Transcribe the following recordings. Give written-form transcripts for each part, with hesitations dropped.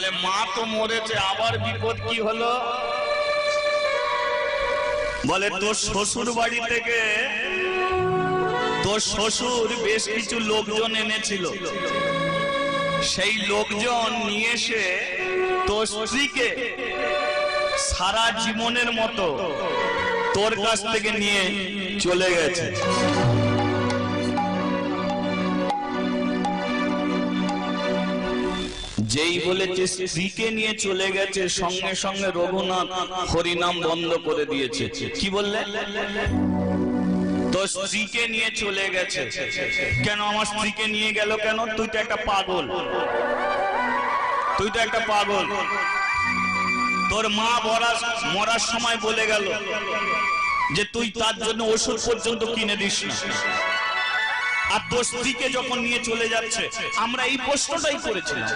বলে মা তো মরেছে, আবার বিপদ কি হলো? বলে তোর শ্বশুর বাড়ি থেকে তোর শ্বশুর বেশ কিছু লোকজন এনেছিল, সেই লোকজন নিয়ে এসে তোর স্ত্রীকে সারা জীবনের মতো তোর কাছ থেকে নিয়ে চলে গেছে। যেই বলেছে স্ত্রীকে নিয়ে চলে গেছে, সঙ্গে সঙ্গে রঘুনাথ হরিনাম বন্ধ করে দিয়েছে। কি বললে? তো স্ত্রীকে নিয়ে চলে গেছে। কেন আমার স্ত্রীকে নিয়ে গেল কেন? তুই তো একটা পাগল, তুই তো একটা পাগল। তোর মা মরার সময় বলে গেল যে তুই তার জন্য ওষুধ পর্যন্ত কিনে দিস না, আর তোর স্ত্রীকে যখন নিয়ে চলে যাচ্ছে, আমরা এই প্রশ্নটাই করেছিলাম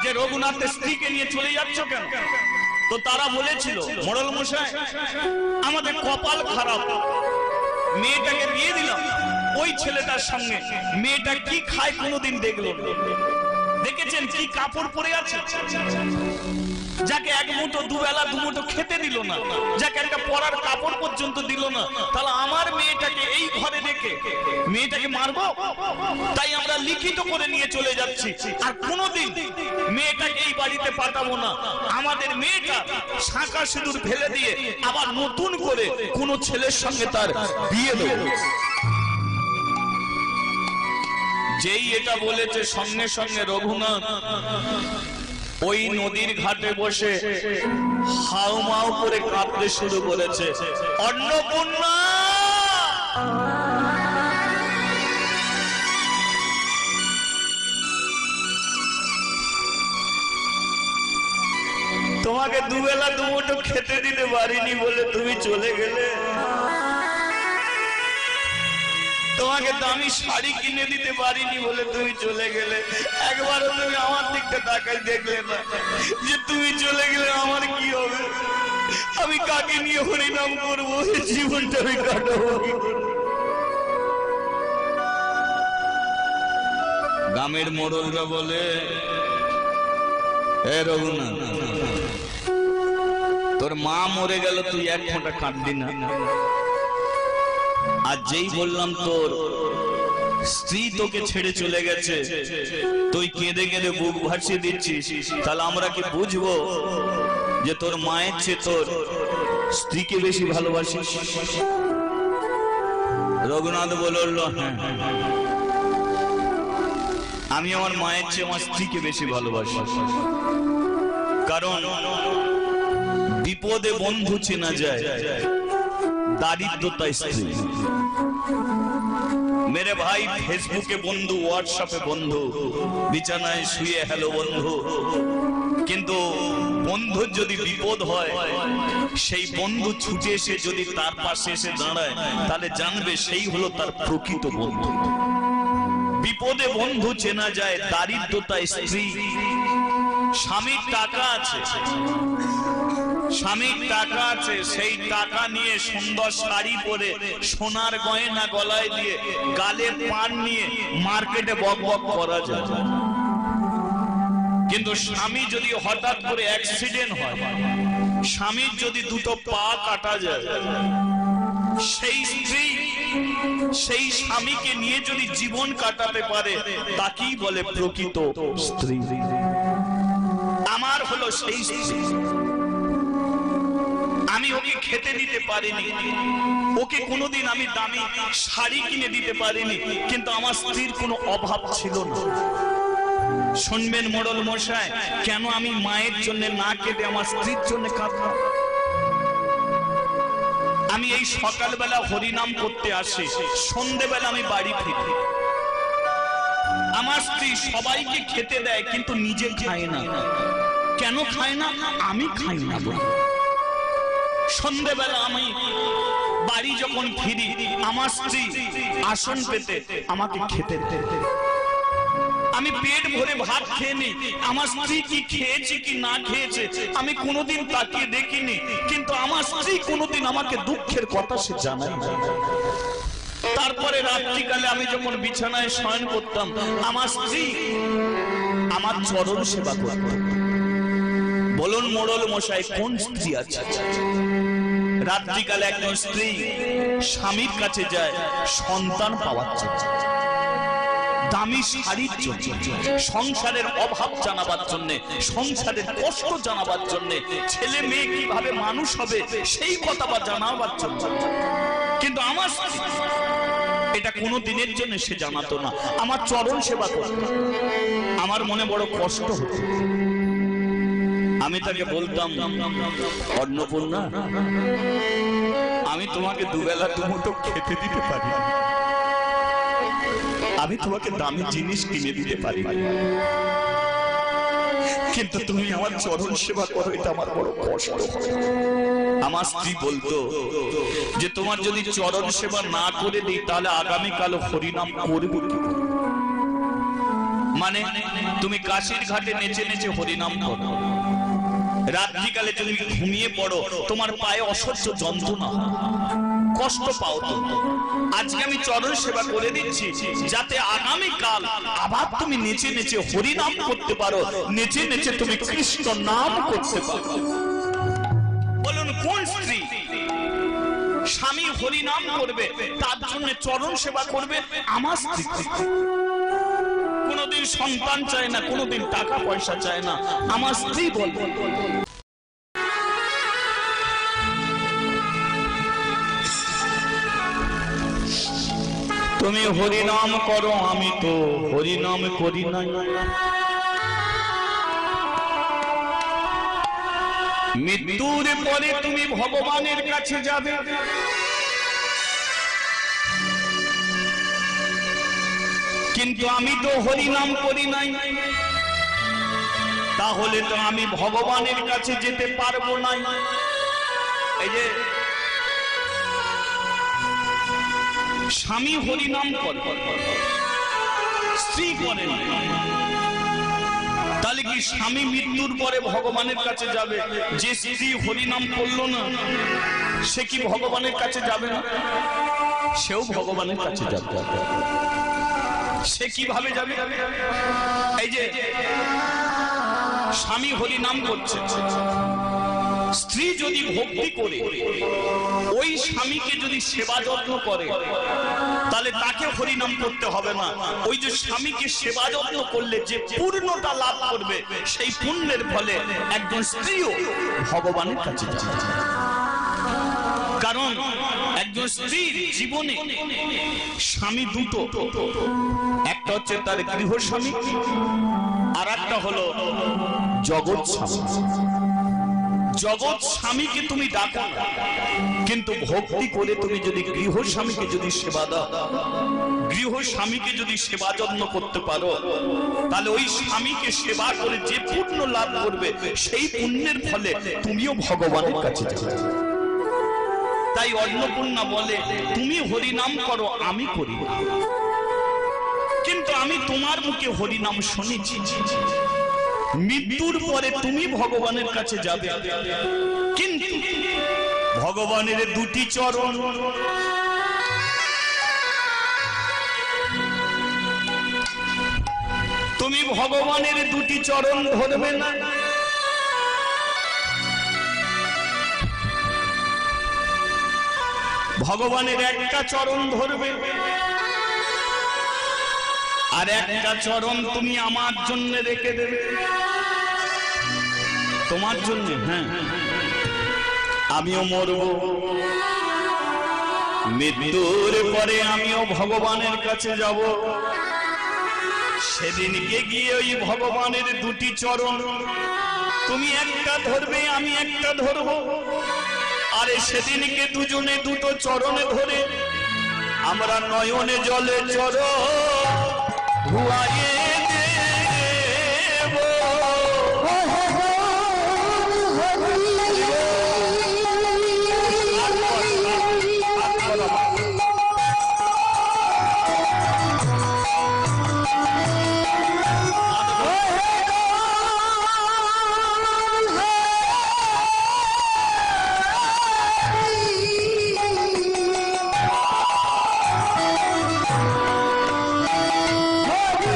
যে রঘুনাথের স্ত্রীকে নিয়ে চলে যাচ্ছ কেন? তো তারা বলেছিল মোড়ল মশাই আমাদের কপাল খারাপ, মেয়েটাকে দিয়ে দিলাম ওই ছেলেটার সঙ্গে, মেয়েটা কি খায় কোনোদিন দেখলো না। দেখেছেন কি কাপড় পরে আছে, যাকে এক মুঠো দুবেলা দুমুঠো খেতে দিল না, যাকে একটা পরার কাপড় পর্যন্ত দিল না, তাহলে আমার মেয়েটাকে এই ঘরে রেখে মেয়েটাকে মারবো? তাই আমরা লিখিত করে নিয়ে চলে যাচ্ছি, আর কোনোদিন মেয়েটাকে এই বাড়িতে পাঠাবো না। আমাদের মেয়েটা শাঁখা সিঁদুর ফেলে দিয়ে আবার নতুন করে কোনো ছেলের সঙ্গে তার বিয়ে দেবো। যেই এটা বলেছে, সঙ্গে সঙ্গে রঘুনাথ ওই নদীর ঘাটে বসে হাউমাউ করে কাঁদতে শুরু করেছে। অন্নপূর্ণা, তোমাকে দুবেলা দুমুঠো খেতে দিতে পারিনি বলে তুমি চলে গেলে, তোমাকে দামি শাড়ি কিনে দিতে পারিনি বলে তুমি চলে গেলে, একবারও তুমি আমার দিকটা তাকাই দেখলে না যে তুমি চলে গেলে আমার কি হবে, আমি কাকে নিয়ে হরিনাম করবো, জীবনটা আমি কাটাবো। গ্রামের মোড়লরা বলে, এ রঘুনাথ তোর মা মরে গেল, তুই এক ফোঁটা কাঁদলি না, আর যেই বললাম তোর স্ত্রী তোকে ছেড়ে চলে গেছে, তুই কেঁদে কেঁদে বুক ভাসিয়ে দিচ্ছিস, তাহলে আমরা কি বুঝবো যে তোর মায়ের চেয়ে তোর স্ত্রীকে বেশি ভালোবাসিস? রঘুনাথ বলল, হ্যাঁ আমি আমার মায়ের চেয়ে আমার স্ত্রীকে বেশি ভালোবাসি, কারণ বিপদে বন্ধু চেনা যায়, দারিদ্রতায় স্ত্রী। मेरे भाई फेसबुके बंधु, व्हाट्सएपे बंधु, बिछानाय शुए हेलो बंधु, किन्तु बंधुर यदि विपद हय सेई बंधु छुटे एसे यदि तार पाशे एसे दाঁড়ায় ताहले जानबे सेई हलो तार प्रकृत बंधु। विपदे बंधु चेना जाय, दारिद्रताय स्त्री। স্বামীর টাকা আছে, স্বামীর টাকা আছে, সেই টাকা নিয়ে সুন্দর শাড়ি পরে সোনার গয়না গলায় দিয়ে গালে পান নিয়ে মার্কেটে বক বক করা যায়, কিন্তু স্বামী যদি হঠাৎ করে অ্যাক্সিডেন্ট হয়, স্বামীর যদি দুটো পা কাটা যায়, সেই স্ত্রী সেই স্বামীকে নিয়ে যদি জীবন কাটাতে পারে তাকেই বলে প্রকৃত স্ত্রী। আমার হলো সেই স্ত্রী, আমি ওকে খেতে দিতে পারিনি, ওকে কোনোদিন আমি দামি শাড়ি কিনে দিতে পারিনি, কিন্তু আমার স্ত্রীর কোনো অভাব ছিল না। শুনবেন মোড়ল মশাই, কেন আমি মায়ের জন্য না কেঁদে আমার স্ত্রীর জন্য কাঁদব? আমি এই সকালবেলা হরিনাম করতে আসি, সন্ধ্যেবেলা আমি বাড়ি ফিরি, আমার স্ত্রী সবাইকে খেতে দেয় কিন্তু নিজে খায় না। কেন খায় না? আমি খাই না বলে। সন্ধ্যেবেলা আমি বাড়ি যখন ফিরি, আমার স্ত্রী আসন পেতে আমাকে খেতে দেয়, আমি পেট ভরে ভাত খেয়ে নিই। আমার স্ত্রী কি খেয়েছে কি না খেয়েছে আমি কোনোদিন তাকিয়ে দেখিনি, কিন্তু আমার স্ত্রী কোনোদিন আমাকে দুঃখের কথা সে জানায় না। তারপরে রাত্রিকালে আমি যখন বিছানায় শয়ন করতাম, আমার স্ত্রী আমার চরণ সেবা করবে। বলুন মোড়ল মশাই, কোন স্ত্রী আছে রাত্রিকালে একজন স্ত্রী স্বামীর কাছে যায় সন্তান পাওয়ার জন্য, দামি শাড়ির জন্য, সংসারের অভাব জানাবার জন্য, সংসারের কষ্ট জানাবার জন্য, ছেলে মেয়ে কিভাবে মানুষ হবে সেই কথা বা জানাবার জন্য। কিন্তু আমার এটা কোনো দিনের জন্য সে জানাতো না, আমার চরণ সেবা করতো। আমার মনে বড় কষ্ট হতো। আমি তাকে বলতাম, অন্নপূর্ণা, আমি তোমাকে দুবেলা দুমুঠো খেতে দিতে পারি, আমি তোমাকে দামি জিনিস কিনে দিতে পারি, কিন্তু তুমি আমার চরণ সেবা করো, এটা আমার বড় কষ্ট। আমার স্ত্রী বলতো যে তোমার যদি চরণ সেবা না করে দিই তাহলে আগামীকাল হরিনাম করবে কি? মানে তুমি কাশীর ঘাটে নেচে নেচে হরিনাম করো, রাত্রিকালে যদি ঘুমিয়ে পড়ো তোমার পায়ে অসহ্য যন্ত্রণা, কষ্ট পাও। তো আজকে আমি চরণ সেবা করে দিচ্ছি যাতে আগামীকাল আবার তুমি নেচে নেচে হরিনাম করতে পারো, নেচে নেচে তুমি কৃষ্ণ নাম করতে পারো। বলুন কোন স্ত্রী স্বামী হরিনাম করবে তার জন্য চরণ সেবা করবে? আমার স্ত্রী কোনদিন সন্তান চায় না, কোনদিন টাকা পয়সা চায় না। আমার স্ত্রী বলবে তুমি হরিনাম করো, আমি তো হরিনাম করি না। মৃত্যুর পরে তুমি ভগবানের কাছে যাবে, কিন্তু আমি তো হরিনাম করি নাই, তাহলে তো আমি ভগবানের কাছে যেতে পারবো না। এই যে স্বামী হরিনাম করে, স্ত্রী করে না, তাহলে কি স্বামী মৃত্যুর পরে ভগবানের কাছে যাবে? যে স্ত্রী হরিনাম করলো না সে কি ভগবানের কাছে যাবে না? সেও ভগবানের কাছে যাবে। সে কিভাবে যাবে? এই যে স্বামী হরিনাম করছে, স্ত্রী যদি ভক্তি করে ওই স্বামীকে যদি সেবা যত্ন করে তাহলে তাকে হরিনাম করতে হবে না। ওই যে স্বামীকে সেবা যত্ন করলে যে পূর্ণতা লাভ করবে সেই পুণ্যের ফলে একজন স্ত্রীও ভগবানের কাছে যাবে। কারণ একজন স্ত্রীর জীবনে স্বামী দুটো, একটা হচ্ছে তার গৃহ স্বামী, আর একটা হলো জগৎ স্বামী। জগৎ স্বামীকে তুমি ডাকো না, কিন্তু ভক্তি করে তুমি যদি গৃহ স্বামীকে যদি সেবা দাও, গৃহ স্বামীকে যদি সেবা যত্ন করতে পারো, তাহলে ওই স্বামীকে সেবা করে যে পুণ্য লাভ করবে সেই পুণ্যের ফলে তুমিও ভগবানের কাছে যাবে। তাই অন্নপূর্ণা বলে তুমি হরিনাম করো, আমি করি না, কিন্তু আমি তোমার মুখে হরিনাম শুনেছি। মৃত্যুর পরে তুমি ভগবানের কাছে যাবে, কিন্তু ভগবানের দুটি চরণ, তুমি ভগবানের দুটি চরণ ধরবে না। ভগবানের একটা চরণ ধরবে, আর একটা চরণ তুমি আমার জন্য রেখে দেবে। তোমার জন্য, হ্যাঁ, আমিও মরব, মৃত্যুর পরে আমিও ভগবানের কাছে যাব। সেদিনকে গিয়ে ওই ভগবানের দুটি চরণ তুমি একটা ধরবে, আমি একটা ধরব। আরে সেদিনকে দুজনে দুটো চরণে ধরে আমরা নয়নে জলে চরণ ধুয়াইয়ে দেব।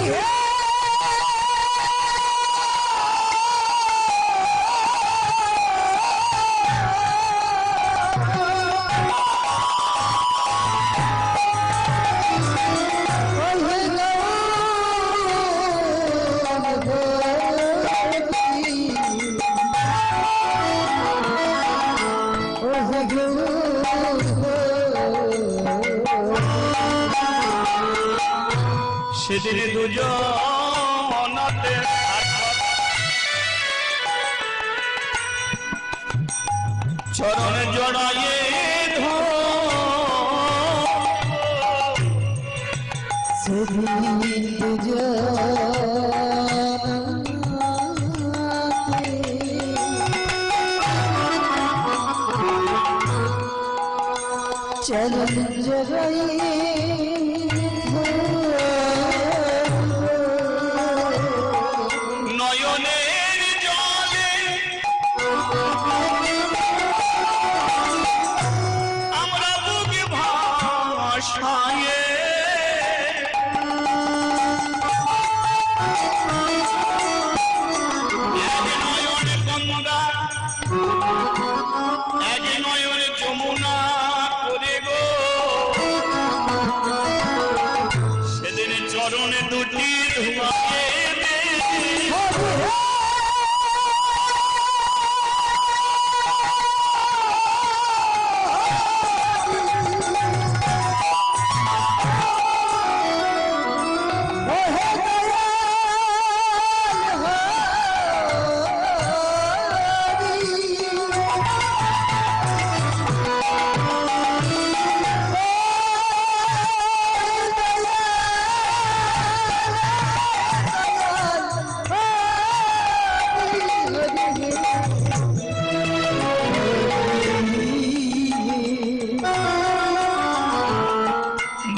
Yeah. সেদিন দুজনাতে চরণে জড়াইয়ে চরণ জড়াইয়ে নয়নের জলে আমরা বুক ভাসায়ে চরণে দুটি ধুয়ায়ে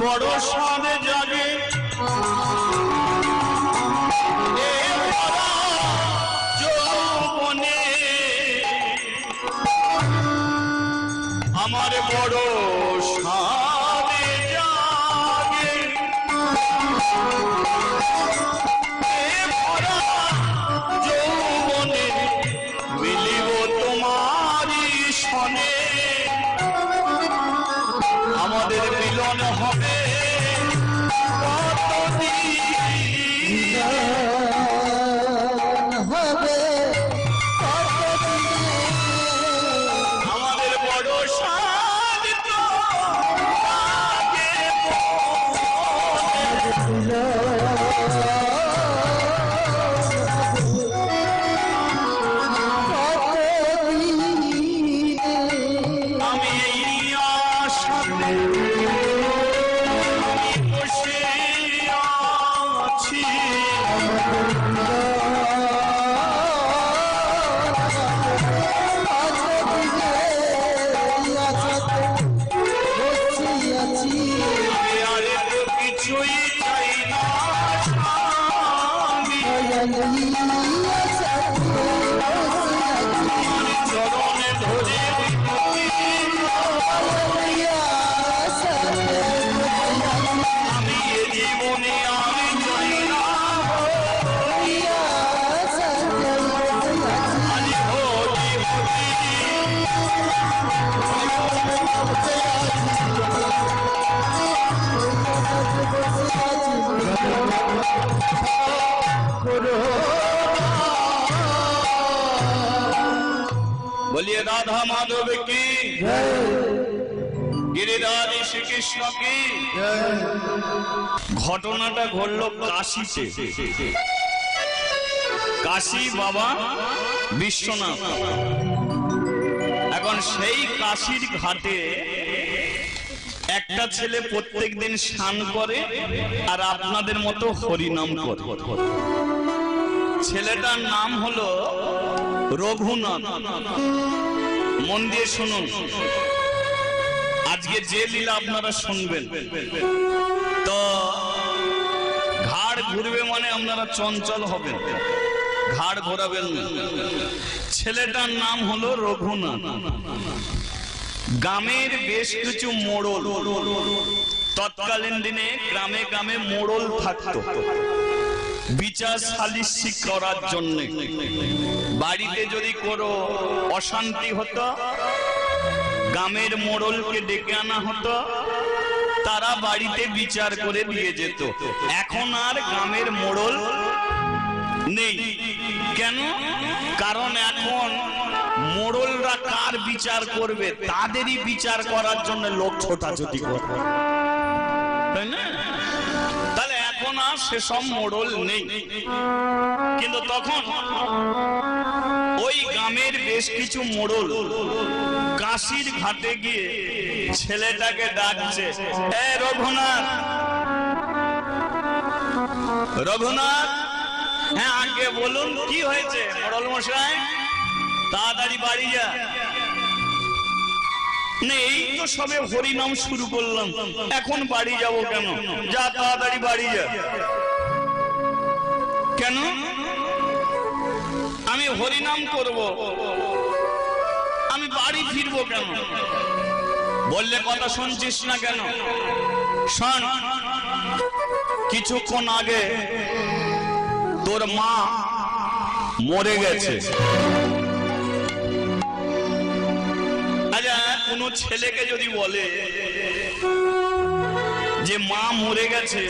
বড় সাদে জাগে যৌবনে আমার বড় সাদে জাগে যৌবনে মিলিব তোমারি সনে আমাদের মিলন হবে আমাদের বড় সাদিত আমি এই আশাতে বসে আছি আর তো কিছুই চাই না চরণে ধরে আমি এ জীবনে আমি চাই না আলি হরি बोलिए राधा माधव की गिरिराज श्री कृष्ण की ঘটনাটা ঘটলো কাশীতে কাশী বাবা বিশ্বনাথ এখন সেই কাশীর ঘাটে একটা ছেলে প্রত্যেকদিন স্নান করে আর আপনাদের মতো হরিনাম করে ছেলেটার নাম হলো রঘুনাথ মন দিয়ে শুনুন আজকে যে লীলা আপনারা শুনবেন তো ঘাড় ঘুরবে মানে আপনারা চঞ্চল হবেন ঘাড় ঘোরাবেন না ছেলেটার নাম হলো রঘুনাথ গ্রামের বেশ কিছু মোড়ল তৎকালীন দিনে গ্রামে গ্রামে মোড়ল থাকতো বিচার সালিসি করার জন্য বাড়িতে যদি কোনো অশান্তি হতো গ্রামের মোড়লকে ডেকে আনা হতো তারা বাড়িতে বিচার করে দিয়ে যেত এখন আর গ্রামের মোড়ল নেই কেন কারণ এখন মোড়লরা কার বিচার করবে তাদেরই বিচার করার জন্য লোক ছোটাছুটি করে তাই না তাহলে এখন সেসব মোড়ল নেই। কিন্তু তখন ওই গ্রামের বেশ কিছু মোড়ল কাশির ঘাটে গিয়ে ছেলেটাকে ডাকছে, এ রঘুনাথ, রঘুনাথ। হ্যাঁ আগে বলুন কি হয়েছে মোড়ল মশাই, তাড়াতাড়ি বাড়ি যা। এই তো সবে হরিনাম শুরু করলাম, এখন বাড়ি যাব কেন? যা তাড়াতাড়ি বাড়ি যা। কেন? আমি হরিনাম করব, আমি বাড়ি ফিরবো কেন? বললে কথা শুনছিস না কেন? শোন, কিছুক্ষণ আগে তোর মা মরে গেছে। আচ্ছা, কোনো ছেলেকে যদি বলে যে মা মরে গেছে,